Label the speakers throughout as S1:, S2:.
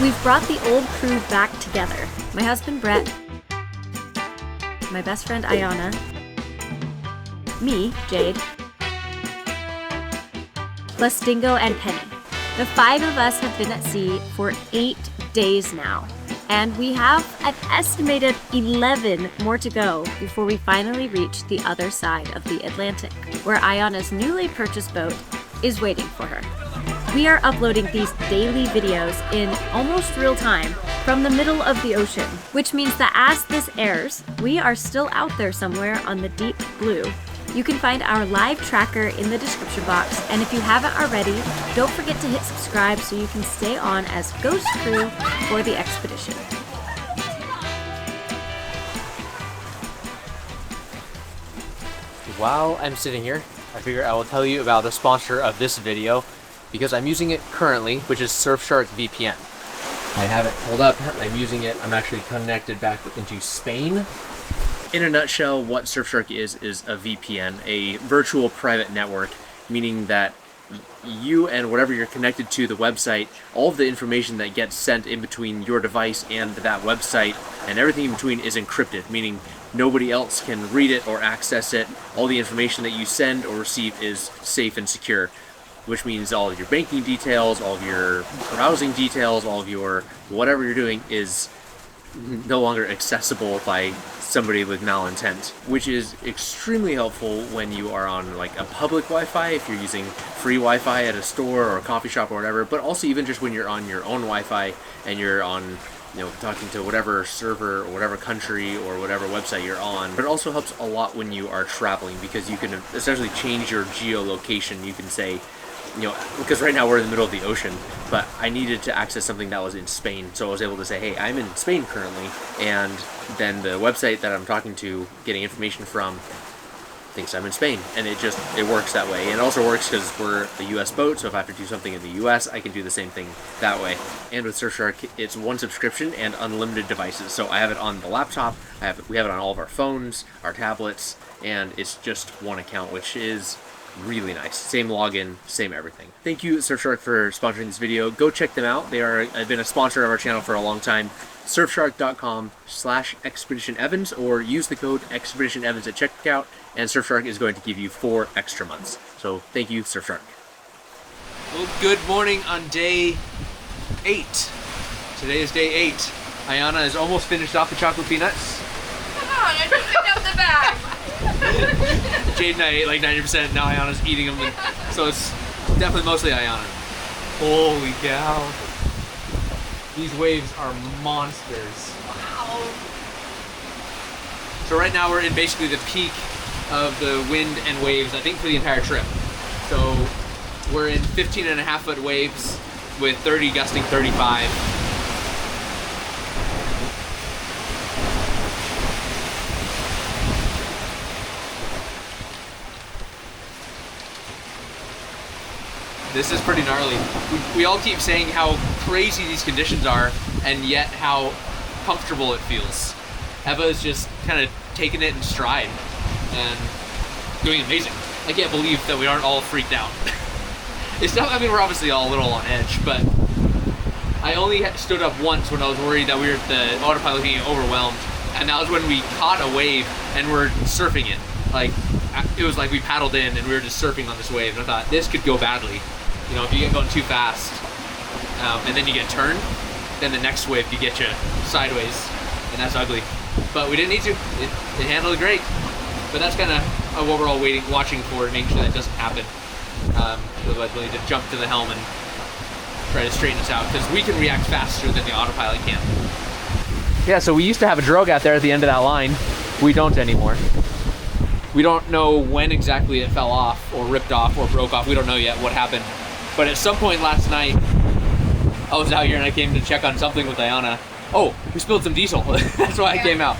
S1: We've brought the old crew back together. My husband Brett, my best friend Ayanna, me, Jade, plus Dingo and Penny. The 5 of us have been at sea for 8 days now, and we have an estimated 11 more to go before we finally reach the other side of the Atlantic, where Ayanna's newly purchased boat is waiting for her. We are uploading these daily videos in almost real time from the middle of the ocean, which means that as this airs, we are still out there somewhere on the deep blue. You can find our live tracker in the description box, and if you haven't already, don't forget to hit subscribe so you can stay on as ghost crew for the expedition.
S2: While I'm sitting here, I figure I will tell you about the sponsor of this video, because I'm using it currently, which is Surfshark VPN. I have it pulled up, I'm using it, I'm actually connected back into Spain. In a nutshell, what Surfshark is a VPN, a virtual private network, meaning that you and whatever you're connected to, the website, all of the information that gets sent in between your device and that website, and everything in between is encrypted, meaning nobody else can read it or access it. All the information that you send or receive is safe and secure, which means all of your banking details, all of your browsing details, all of your whatever you're doing is no longer accessible by somebody with malintent, which is extremely helpful when you are on like a public Wi-Fi, if you're using free Wi-Fi at a store or a coffee shop or whatever, but also even just when you're on your own Wi-Fi and you're on, you know, talking to whatever server or whatever country or whatever website you're on. But it also helps a lot when you are traveling, because you can essentially change your geolocation. You can say, you know, because right now we're in the middle of the ocean, but I needed to access something that was in Spain, so I was able to say, hey, I'm in Spain currently, and then the website that I'm talking to, getting information from, thinks I'm in Spain, and it works that way. And it also works because we're a US boat, so if I have to do something in the US, I can do the same thing that way. And with Surfshark, it's one subscription and unlimited devices. So I have it on the laptop, we have it on all of our phones, our tablets, and it's just one account, which is really nice. Same login, same everything. Thank you, Surfshark, for sponsoring this video. Go check them out. I've been a sponsor of our channel for a long time. Surfshark.com/ExpeditionEvans, or use the code ExpeditionEvans at checkout, and Surfshark is going to give you 4 extra months. So thank you, Surfshark. Well, good morning on day 8. Today is day 8. Ayanna has almost finished off the chocolate peanuts.
S3: Come on, I just picked up the bag.
S2: Jade and I ate like 90%, now Ayanna's eating them, so it's definitely mostly Ayanna. Holy cow. These waves are monsters.
S3: Wow.
S2: So right now we're in basically the peak of the wind and waves, I think, for the entire trip. So we're in 15.5-foot waves with 30 gusting 35. This is pretty gnarly. We all keep saying how crazy these conditions are, and yet how comfortable it feels. Eva is just kind of taking it in stride and doing amazing. I can't believe that we aren't all freaked out. It's not, I mean, we're obviously all a little on edge, but I only stood up once when I was worried that the autopilot was getting overwhelmed, and that was when we caught a wave and we're surfing it. Like, it was like we paddled in and we were just surfing on this wave, and I thought, this could go badly. You know, if you get going too fast, and then you get turned, then the next wave could get you sideways, and that's ugly. But we didn't need to. It handled it great. But that's kind of what we're all watching for, to make sure that doesn't happen. Otherwise we'll need to jump to the helm and try to straighten us out, because we can react faster than the autopilot can. Yeah, so we used to have a drogue out there at the end of that line. We don't anymore. We don't know when exactly it fell off, or ripped off, or broke off. We don't know yet what happened. But at some point last night, I was out here and I came to check on something with Ayanna. Oh, we spilled some diesel. That's why I came out.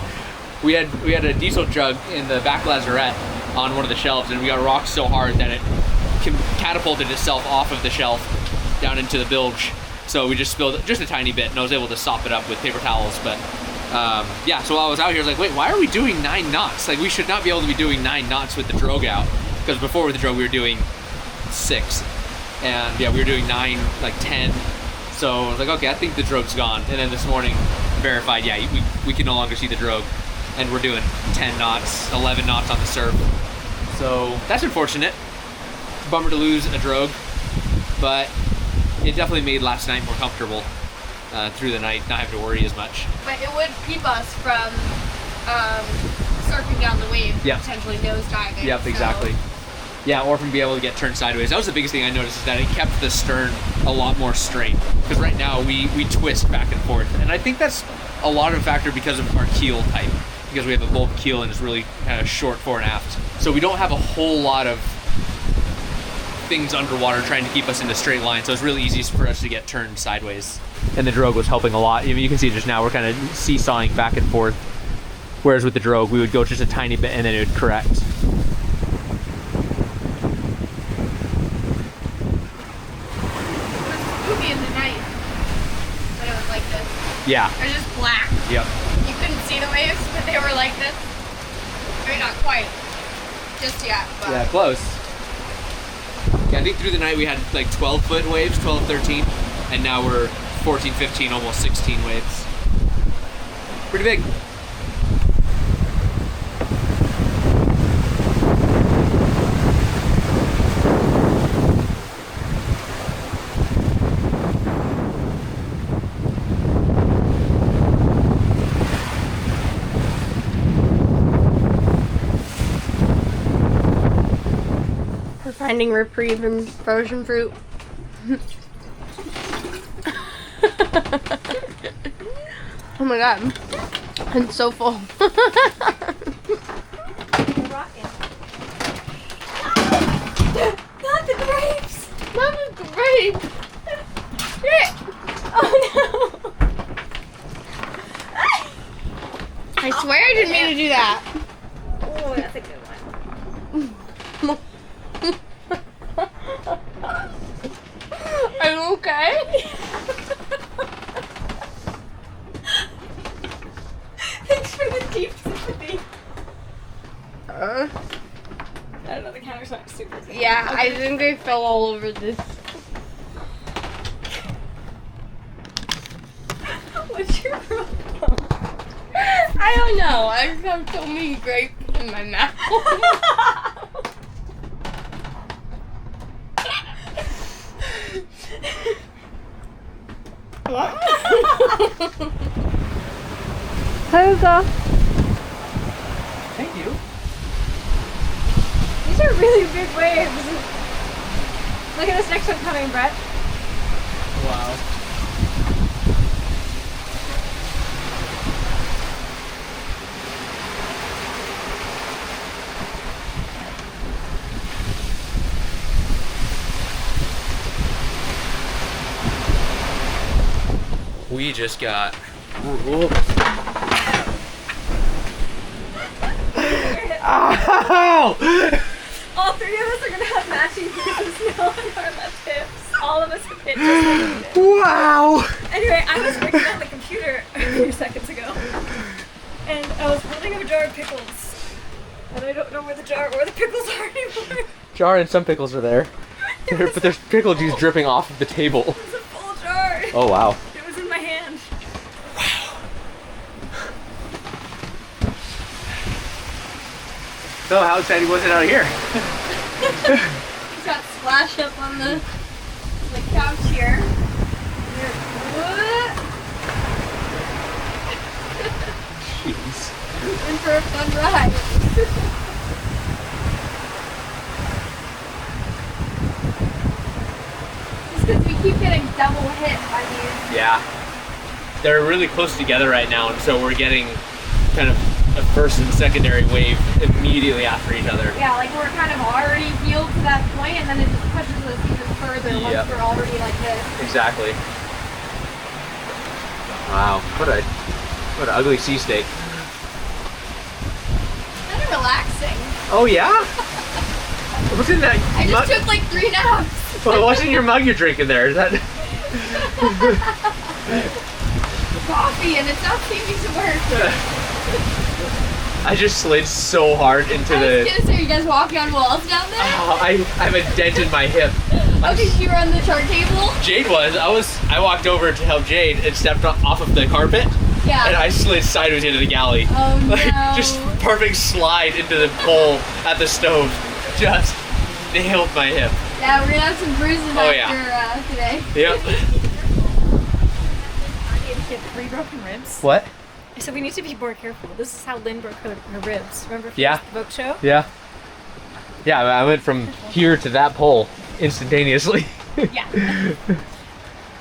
S2: We had a diesel jug in the back lazarette on one of the shelves, and we got rocked so hard that it catapulted itself off of the shelf down into the bilge. So we just spilled just a tiny bit, and I was able to sop it up with paper towels. But yeah, so while I was out here, I was like, wait, why are we doing 9 knots? Like, we should not be able to be doing 9 knots with the drogue out, because before with the drogue we were doing 6. And yeah, we were doing 9, like 10, So I was like, okay, I think the drogue's gone. And then this morning, verified, yeah, we can no longer see the drogue. And we're doing 10 knots, 11 knots on the surf. So that's unfortunate. Bummer to lose a drogue, but it definitely made last night more comfortable through the night, not having to worry as much.
S3: But it would keep us from surfing down the wave,
S2: Yep.
S3: potentially nosediving.
S2: Yep, exactly. Yeah, or from being able to get turned sideways. That was the biggest thing I noticed, is that it kept the stern a lot more straight. Because right now we twist back and forth. And I think that's a lot of a factor because of our keel type. Because we have a bulk keel and it's really kind of short fore and aft. So we don't have a whole lot of things underwater trying to keep us in a straight line. So it's really easy for us to get turned sideways. And the drogue was helping a lot. I mean, you can see just now we're kind of seesawing back and forth. Whereas with the drogue, we would go just a tiny bit and then it would correct.
S3: In the night when it was like this.
S2: Yeah.
S3: It was just black.
S2: Yep.
S3: You couldn't see the waves, but they were like this. I mean, not quite just yet, but
S2: Yeah, close. Yeah, I think through the night we had like 12-foot waves, 12, 13, and now we're 14, 15, almost 16 waves. Pretty big.
S3: we're finding reprieve in frozen fruit. Oh my god. I'm so full.
S1: Not the grapes!
S3: Not a grape.
S1: Oh no!
S3: I swear I didn't mean to do that.
S1: Oh, that's a good one.
S3: Are you okay?
S1: Thanks for the deep sympathy.
S3: Uh,
S1: I don't know, the counter's not super good.
S3: yeah, I think they fell all over this.
S1: What's your problem?
S3: I don't know. I just have so many grapes in my mouth.
S1: Hugo.
S2: Thank you.
S1: These are really big waves. Look at this next one coming, Brett.
S2: Wow. We just got Ow!
S1: All three of us are gonna have matching pieces of snow on our left hips. All of us have hit just like we did.
S2: Wow!
S1: Anyway, I was working on the computer a few seconds ago, and I was holding up a jar of pickles, and I don't know where the jar or the pickles are anymore.
S2: Jar and some pickles are there. But there's pickle juice dripping off of the table.
S1: It was a full jar.
S2: Oh wow.
S1: It was in my hand.
S2: So how exciting was it out here?
S3: Just got splashed up on the couch here.
S2: Jeez.
S3: In for a fun ride. Just because we keep getting double hit by these.
S2: Yeah. They're really close together right now, and so we're getting kind of a first and secondary wave immediately after each other.
S3: Yeah, like we're kind of already healed to that point, and then it just pushes us even further
S2: Yep.
S3: once we're already like this.
S2: Exactly. Wow. What an ugly sea steak.
S3: Kind of relaxing.
S2: Oh yeah? What's in that
S3: I just
S2: mug?
S3: took like 3 naps.
S2: Well, what's in your mug you're drinking there? Is that
S3: Coffee, and it's not seeming to work.
S2: I just slid so hard into
S3: I was
S2: the
S3: gonna say, are you guys walking on walls down there?
S2: I have a dent in my hip.
S3: Oh, because you were on the chart table?
S2: Jade was. I walked over to help Jade and stepped off of the carpet.
S3: Yeah.
S2: And I slid sideways into the galley.
S3: Oh no.
S2: Like, just perfect slide into the bowl at the stove. Just nailed my hip.
S3: Yeah, we're gonna have some bruises after today.
S2: Yep.
S1: She had 3 broken ribs.
S2: What?
S1: So we need to be more careful. This is how Lynn broke her ribs. Remember from
S2: Yeah.
S1: the boat show?
S2: Yeah. Yeah, I went from here to that pole instantaneously.
S1: Yeah.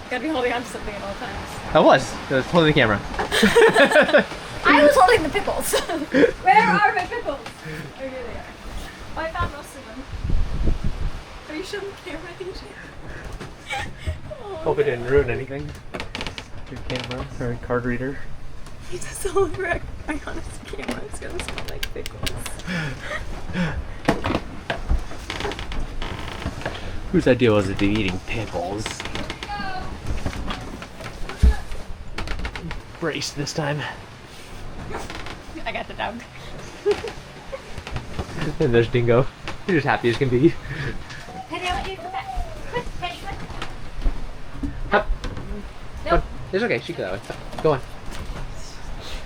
S1: Gotta be holding on to something at all times.
S2: I was holding the camera.
S1: I was holding the pickles. Where are my pickles? Oh, here they are. Oh, I found most of them. Are you showing the camera? Oh,
S2: Hope it didn't ruin anything. Your camera or card reader.
S1: you just all over Ayanna's camera. It's gonna smell like pickles.
S2: Whose idea was it to be eating pickles? Braced this time.
S1: I got the dog.
S2: And there's Dingo. You're just happy as can be.
S1: Penny, I want you to come back. Penny, come.
S2: Hup.
S1: Nope.
S2: It's okay, she can go that way. Go on.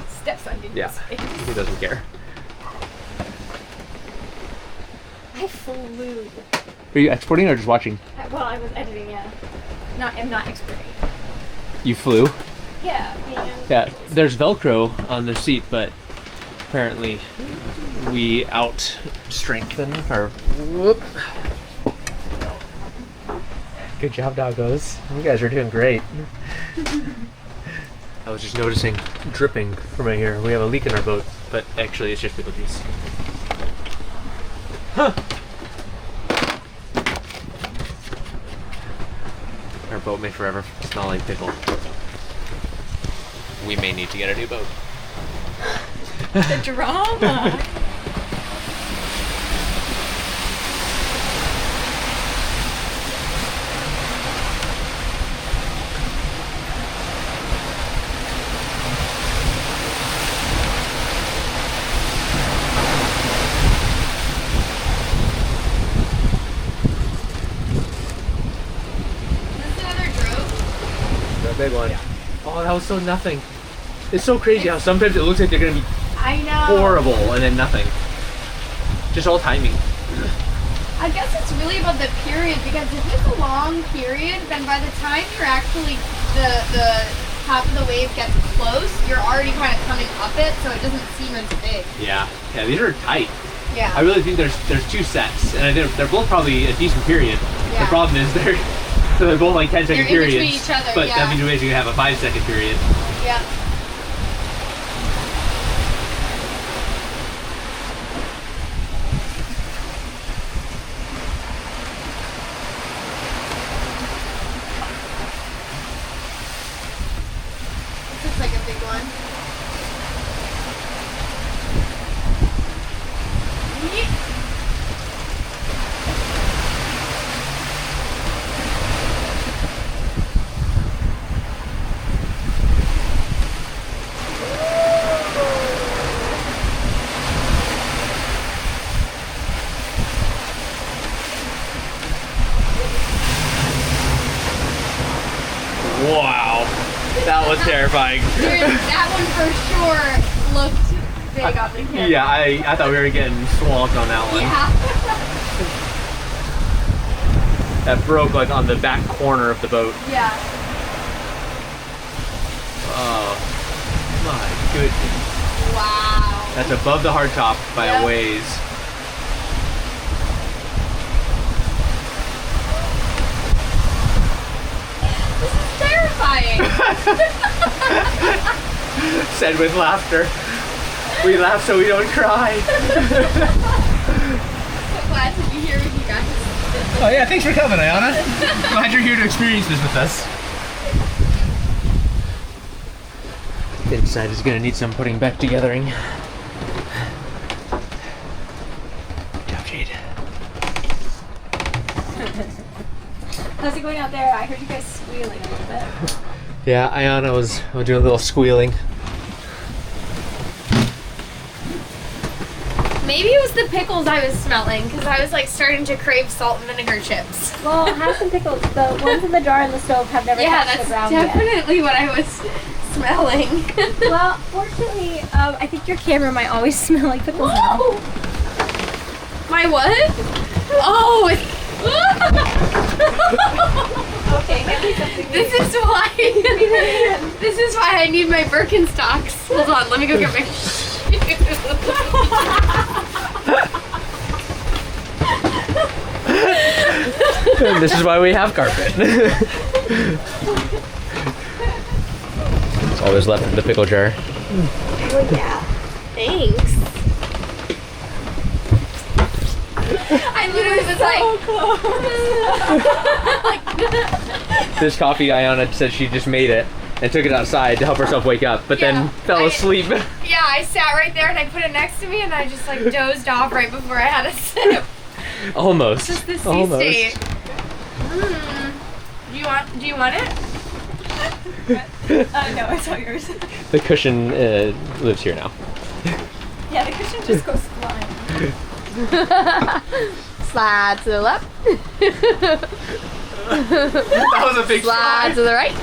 S1: Steps on Dingo's
S2: Yeah,
S1: face.
S2: he doesn't care.
S1: I flew.
S2: Are you exporting or just watching?
S1: Well, I was editing, yeah. I'm not exporting.
S2: You flew?
S1: Yeah,
S2: Yeah, there's Velcro on the seat, but apparently we out-strengthen our... Whoop. Good job, doggos. You guys are doing great. I was just noticing dripping from right here. We have a leak in our boat, but actually it's just pickle juice. Huh. Our boat may forever smell like pickle. We may need to get a new boat.
S1: the drama.
S2: Big one. Yeah. Oh, that was so nothing. It's so crazy how sometimes it looks like they're gonna be horrible and then nothing. Just all timing.
S3: I guess it's really about the period, because if it's a long period, then by the time you're actually the top of the wave gets close, you're already kind of coming up it, so it doesn't seem as big.
S2: Yeah. Yeah, these are tight.
S3: Yeah.
S2: I really think there's 2 sets, and they're both probably a decent period.
S3: Yeah.
S2: The problem is they're both like 10-second
S3: They're in
S2: periods.
S3: between each other,
S2: But
S3: yeah.
S2: that means we're basically gonna have a 5-second period.
S3: Yeah. This looks like a big one. Yeet.
S2: Wow. That was terrifying.
S3: That one for sure looked big on the camera.
S2: Yeah, I thought we were getting swamped on that one.
S3: Yeah.
S2: That broke like on the back corner of the boat.
S3: Yeah.
S2: Oh my goodness.
S3: Wow.
S2: That's above the hardtop by a ways.
S3: This is terrifying.
S2: Said with laughter. We laugh so we don't cry.
S3: So glad to be here with you guys.
S2: Oh yeah, thanks for coming, Ayanna. Glad you're here to experience this with us. Inside is gonna need some putting back togethering. Good job, Jade.
S1: How's it going out there? I heard you guys squealing a little bit.
S2: Yeah, Ayanna was doing a little squealing.
S3: Maybe it was the pickles I was smelling because I was like starting to crave salt and vinegar chips.
S1: Well, have some pickles. The ones in the jar in the stove have never touched the ground yet.
S3: Definitely what I was smelling.
S1: Well, fortunately, I think your camera might always smell like pickles now.
S3: My what? Oh, it's...
S1: Okay, hand me something.
S3: This is why I need my Birkenstocks. Hold on, let me go get my shoes.
S2: This is why we have carpet. That's all there's left of the pickle jar.
S3: Oh yeah, thanks. I literally was like,
S2: This coffee, Ayanna said she just made it and took it outside to help herself wake up, but then fell asleep.
S3: Yeah, I sat right there and I put it next to me and I just like dozed off right before I had a sip.
S2: Almost.
S3: Just the sea
S2: Almost.
S3: state. Do you want it?
S1: No, it's all yours.
S2: The cushion lives here now.
S1: Yeah, the cushion just goes flying.
S3: Slide to the left.
S2: That was a big
S3: Slide to the right.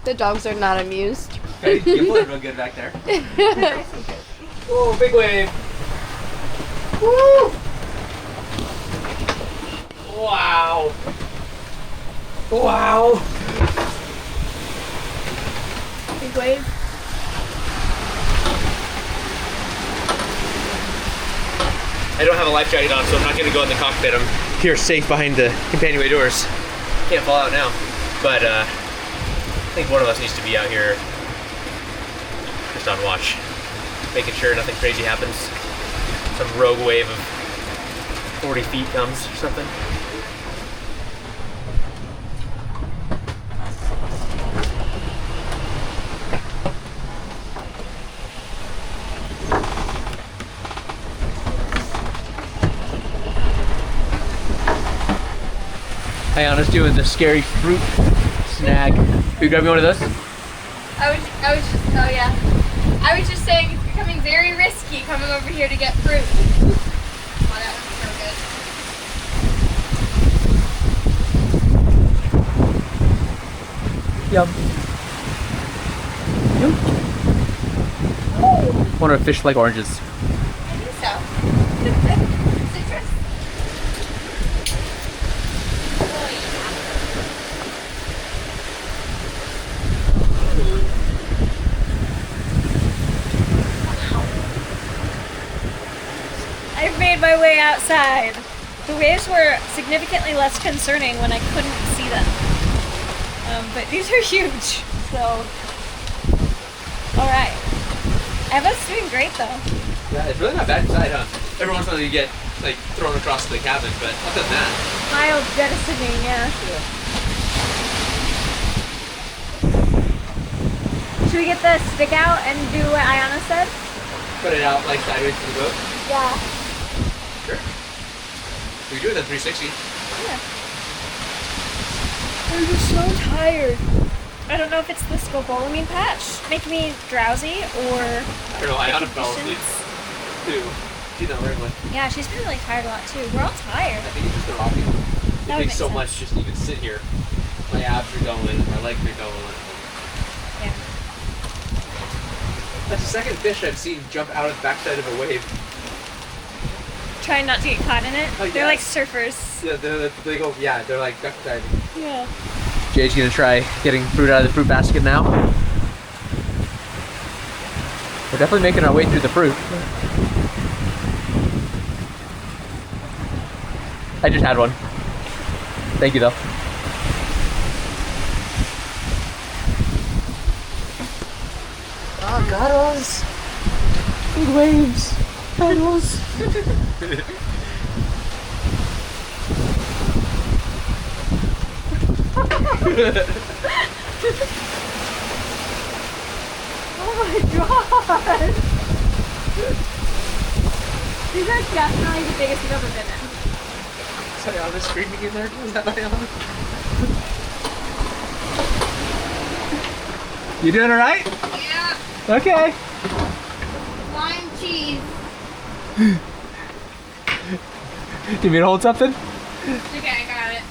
S3: The dogs are not amused.
S2: Okay, you played real good back there. Whoa, big wave. Woo! Wow. Wow.
S3: Big wave.
S2: I don't have a life jacket on, so I'm not going to go in the cockpit. I'm here safe behind the companionway doors. Can't fall out now. But I think one of us needs to be out here just on watch, making sure nothing crazy happens. Some rogue wave of 40 feet comes or something. Ayanna's doing the scary fruit snag. Will you grab me one of those?
S3: I was just, oh yeah. I was just saying it's becoming very risky coming over here to get fruit. Oh, that
S2: Yum. Wonder if fish like oranges.
S3: I think so. Citrus.
S1: I've made my way outside. The waves were significantly less concerning when I couldn't see them. But these are huge, so... Alright. Emma's doing great though.
S2: Yeah, it's really not bad inside, huh? Every once in a while you get like thrown across the cabin, but other than that.
S1: Mild jettisoning, yeah. Should we get the stick out and do what Ayanna said?
S2: Put it out like sideways to the boat.
S1: Yeah.
S2: Sure. We do it at 360.
S1: Yeah. I'm just so tired. I don't know if it's the scopolamine patch making me drowsy or...
S2: I don't know, Ayanna fell asleep too. She's not wearing one.
S1: Yeah, she's been really tired a lot too. We're all tired.
S2: I think it's just the rocking. It
S1: That would
S2: takes
S1: make
S2: so
S1: sense.
S2: much just to even sit here. My abs are going, my legs are going.
S1: Yeah.
S2: That's the second fish I've seen jump out of the backside of a wave.
S1: Trying not to get caught in it.
S2: Oh,
S1: They're
S2: yeah.
S1: like surfers.
S2: Yeah, they go, yeah, they're like duck diving.
S1: Yeah.
S2: Jay's gonna try getting fruit out of the fruit basket now. We're definitely making our way through the fruit. I just had one. Thank you though. Oh, got us! Big waves! Got us!
S1: Oh my god! These are definitely the biggest we've ever been in.
S2: Is Ayanna screaming in there? Is that Ayanna? You doing alright?
S3: Yeah.
S2: Okay.
S3: cheese.
S2: Do you mean to hold something?
S3: Okay, I got it.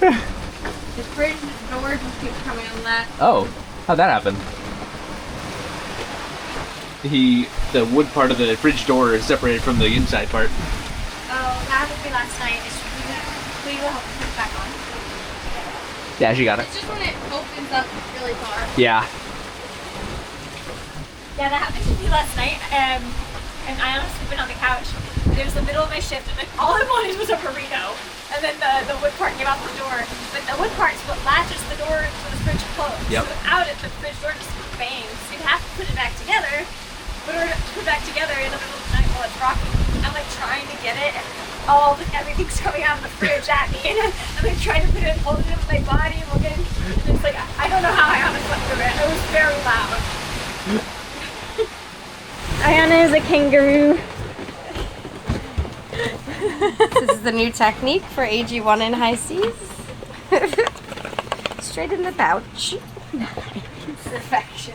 S3: The fridge door just keeps coming unlocked.
S2: Oh, how'd that happen? The wood part of the fridge door is separated from the inside part.
S1: Oh, that happened to me last night. We will help put it back on.
S2: Yeah, she got it.
S3: It's just when it opens up really far.
S2: Yeah.
S1: Yeah, that happened to me last night. And I was sleeping on the couch. It was the middle of my shift, and all I wanted was a burrito. And then the wood part came out the door. But the wood part is what latches the door to the fridge closed.
S2: Yep.
S1: So without it, the fridge door just bangs. So you'd have to put it back together. But in order to put it back together in the middle of the night while it's rocking, I'm like trying to get it, and everything's coming out of the fridge at me, and I'm like trying to put it and hold it in with my body, and looking, and it's like, I don't know how Ayanna slept through it. It was very loud. Ayanna is a kangaroo.
S4: This is the new technique for AG1 in high seas. Straight in the pouch.
S1: Perfection.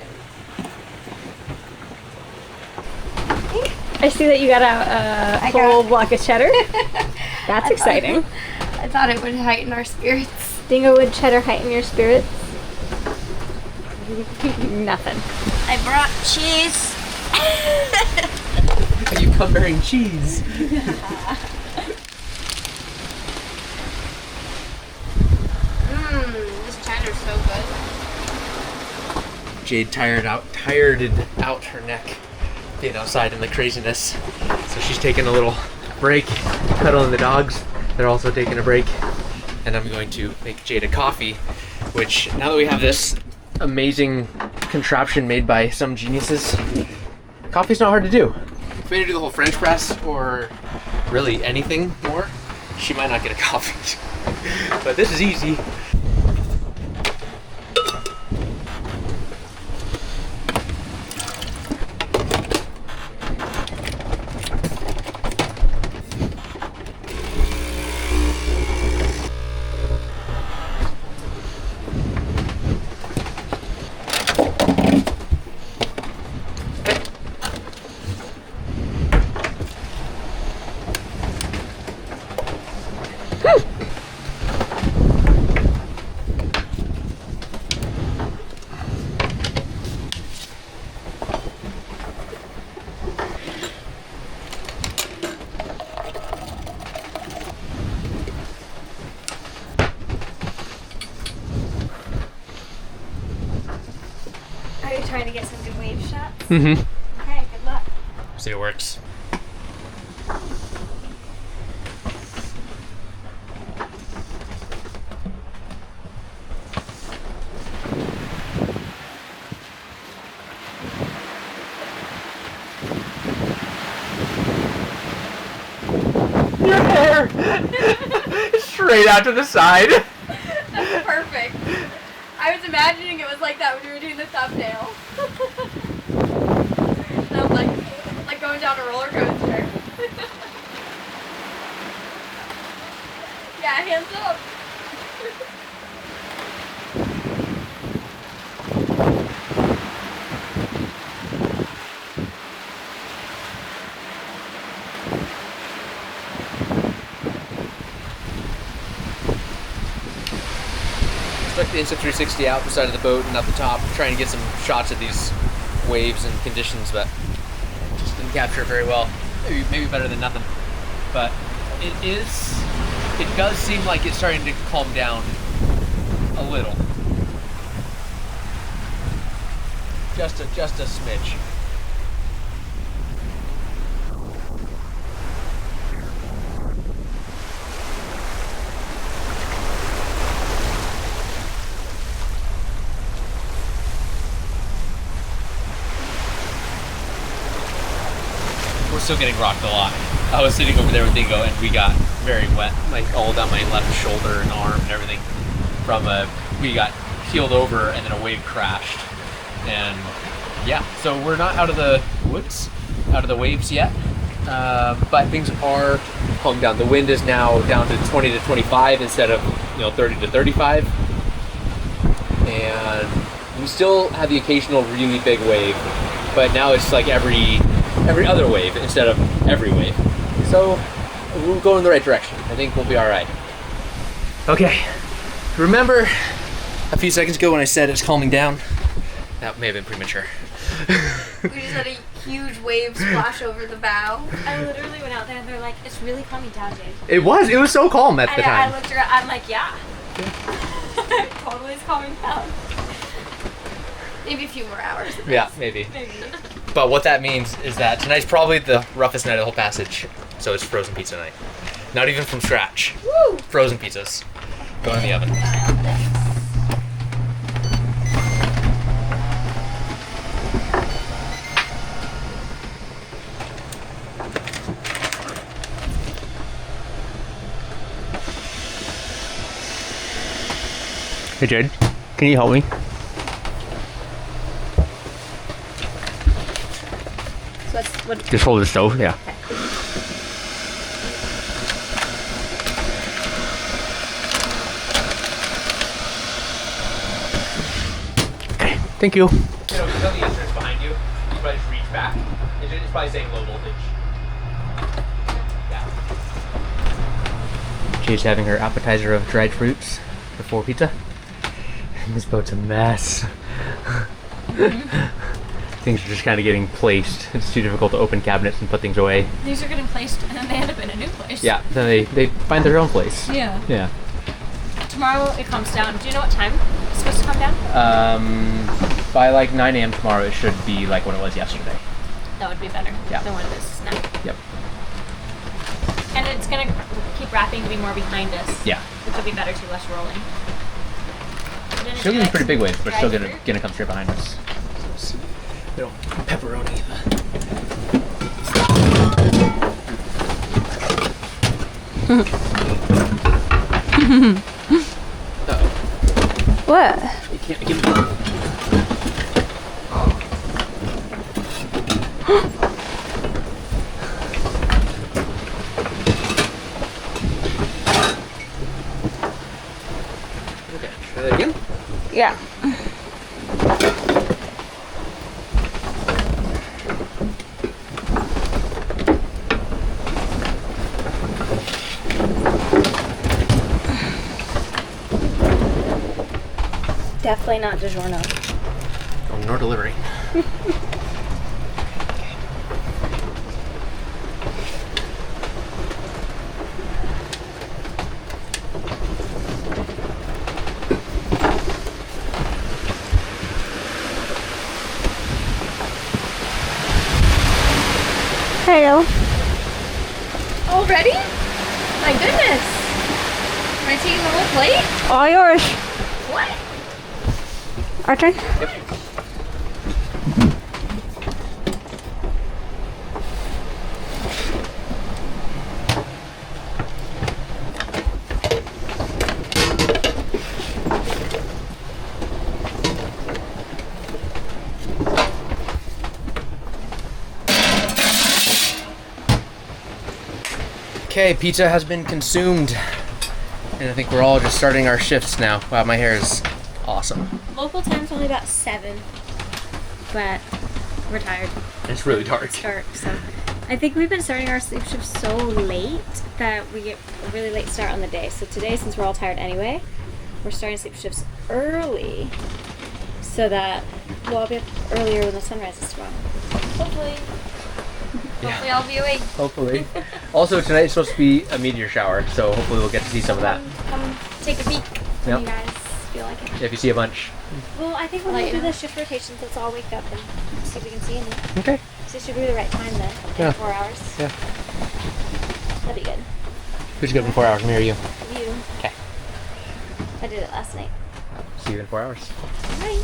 S1: I see that you got a whole block of cheddar. That's exciting.
S3: I thought it would heighten our spirits.
S1: Dingowood cheddar heighten your spirits? Nothing.
S4: I brought cheese.
S2: You come bearing cheese.
S3: This cheddar's so good.
S2: Jade tired out her neck being outside in the craziness. So she's taking a little break, cuddling the dogs. They're also taking a break. And I'm going to make Jade a coffee, which now that we have this amazing contraption made by some geniuses, coffee's not hard to do. If we had to do the whole French press or really anything more, she might not get a coffee. But this is easy.
S1: Are you trying to get some good wave shots?
S2: Mm-hmm.
S1: Okay, good luck.
S2: See if it works. Your hair! Straight out to the side.
S3: That's perfect. I was imagining it was like that when we were doing the thumbnail. And I'm like going down a roller coaster. Yeah, hands up.
S2: Took the Insta360 out the side of the boat and up the top, trying to get some shots of these waves and conditions, but just didn't capture it very well. Maybe better than nothing. But it does seem like it's starting to calm down a little. Just a smidge. We're still getting rocked a lot. I was sitting over there with Dingo and we got very wet, like all down my left shoulder and arm and everything. We got keeled over and then a wave crashed. And yeah, so we're not out of the woods, out of the waves yet, but things are calming down. The wind is now down to 20 to 25 instead of 30 to 35. And we still have the occasional really big wave, but now it's like every every other wave instead of every wave. So we'll go in the right direction. I think we'll be all right. Okay, remember a few seconds ago when I said it's calming down? That may have been premature.
S3: We just had a huge wave splash over the bow.
S1: I literally went out there and they're like, it's really calming down, Jade.
S2: It was so calm at the time.
S1: I looked around, I'm like, yeah. Totally is calming down.
S3: Maybe a few more hours.
S2: Yeah, maybe. But what that means is that tonight's probably the roughest night of the whole passage. So it's frozen pizza night. Not even from scratch.
S3: Woo!
S2: Frozen pizzas. Go in the oven. Hey Jade, can you help me?
S1: So that's what.
S2: Just hold the stove, yeah. Okay, thank you. You know, the instruments behind you, you probably just reach back. It's probably saying low voltage. Yeah. Jade's having her appetizer of dried fruits before pizza. This boat's a mess. Things are just kind of getting placed. It's too difficult to open cabinets and put things away.
S1: These are getting placed and then they end up in a new place.
S2: Yeah, then they find their own place.
S1: Yeah.
S2: Yeah.
S1: Tomorrow it calms down. Do you know what time it's supposed to calm down?
S2: By like 9 a.m. tomorrow, it should be like what it was yesterday.
S1: That would be better than what it is now.
S2: Yep.
S1: And it's gonna keep wrapping to be more behind us.
S2: Yeah.
S1: Which will be better too, less rolling.
S2: Still getting pretty big waves, but still gonna come straight behind us. Little pepperoni.
S4: What?
S2: You can't give me. Okay, try that again.
S4: Yeah. Definitely not DiGiorno.
S2: Oh, nor delivery.
S4: Hello.
S3: Already? My goodness. Am I taking the whole plate?
S4: All yours.
S3: What?
S4: Our turn?
S2: Yep. Okay, pizza has been consumed. And I think we're all just starting our shifts now. Wow, my hair is awesome.
S1: Local time's only about 7, but we're tired.
S2: It's really dark.
S1: It's dark, so I think we've been starting our sleep shifts so late that we get a really late start on the day. So today, since we're all tired anyway, we're starting sleep shifts early so that we'll all be up earlier when the sun rises tomorrow. Hopefully. Hopefully I'll be awake.
S2: Hopefully. Also, tonight's supposed to be a meteor shower, so hopefully we'll get to see some of that.
S1: Come take a peek when
S2: Yep.
S1: you guys feel like it.
S2: If you see a bunch.
S1: Well, I think when we do the shift rotations, let's all wake up and see if we can see any.
S2: Okay.
S1: So it should be the right time then.
S2: Yeah.
S1: 4 hours.
S2: Yeah.
S1: That'd be good.
S2: Who's good in 4 hours? Me or you?
S1: You.
S2: Okay.
S1: I did it last night.
S2: See you in 4 hours.
S1: Right.